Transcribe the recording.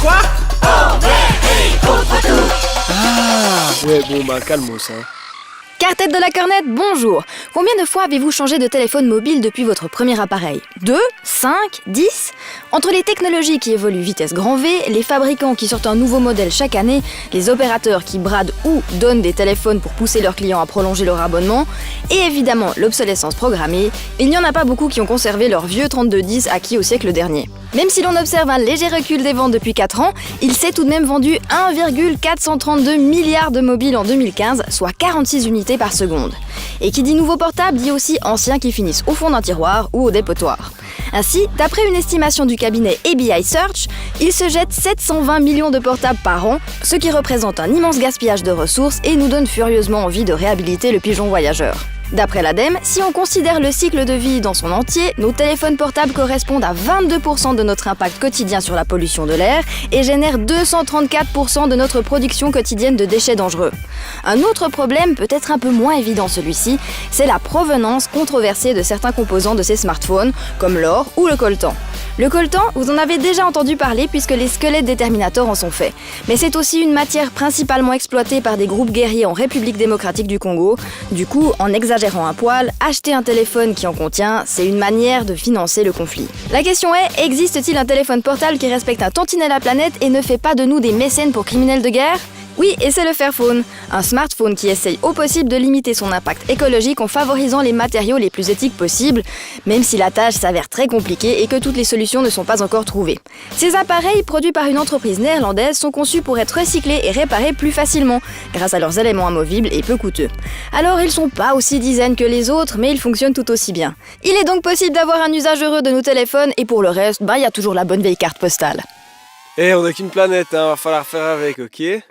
Quoi? Ouais, bon, bah, calmos, hein. Quartet de la Cornette, bonjour! Combien de fois avez-vous changé de téléphone mobile depuis votre premier appareil? 2? 5? 10? Entre les technologies qui évoluent vitesse grand V, les fabricants qui sortent un nouveau modèle chaque année, les opérateurs qui bradent ou donnent des téléphones pour pousser leurs clients à prolonger leur abonnement, et évidemment l'obsolescence programmée, il n'y en a pas beaucoup qui ont conservé leur vieux 3210 acquis au siècle dernier. Même si l'on observe un léger recul des ventes depuis 4 ans, il s'est tout de même vendu 1,432 milliards de mobiles en 2015, soit 46 unités par seconde. Et qui dit nouveau portable dit aussi anciens qui finissent au fond d'un tiroir ou au dépotoir. Ainsi, d'après une estimation du cabinet ABI Search, il se jette 720 millions de portables par an, ce qui représente un immense gaspillage de ressources et nous donne furieusement envie de réhabiliter le pigeon voyageur. D'après l'ADEME, si on considère le cycle de vie dans son entier, nos téléphones portables correspondent à 22% de notre impact quotidien sur la pollution de l'air et génèrent 234% de notre production quotidienne de déchets dangereux. Un autre problème, peut-être un peu moins évident celui-ci, c'est la provenance controversée de certains composants de ces smartphones, comme l'or ou le coltan. Le coltan, vous en avez déjà entendu parler puisque les squelettes des Terminators en sont faits. Mais c'est aussi une matière principalement exploitée par des groupes guerriers en République démocratique du Congo. Du coup, en exagérant un poil, acheter un téléphone qui en contient, c'est une manière de financer le conflit. La question est, existe-t-il un téléphone portable qui respecte un tantinet la planète et ne fait pas de nous des mécènes pour criminels de guerre ? Oui, et c'est le Fairphone, un smartphone qui essaye au possible de limiter son impact écologique en favorisant les matériaux les plus éthiques possibles, même si la tâche s'avère très compliquée et que toutes les solutions ne sont pas encore trouvées. Ces appareils, produits par une entreprise néerlandaise, sont conçus pour être recyclés et réparés plus facilement, grâce à leurs éléments amovibles et peu coûteux. Alors ils sont pas aussi design que les autres, mais ils fonctionnent tout aussi bien. Il est donc possible d'avoir un usage heureux de nos téléphones, et pour le reste, il y a toujours la bonne vieille carte postale. On n'a qu'une planète, hein, va falloir faire avec, ok?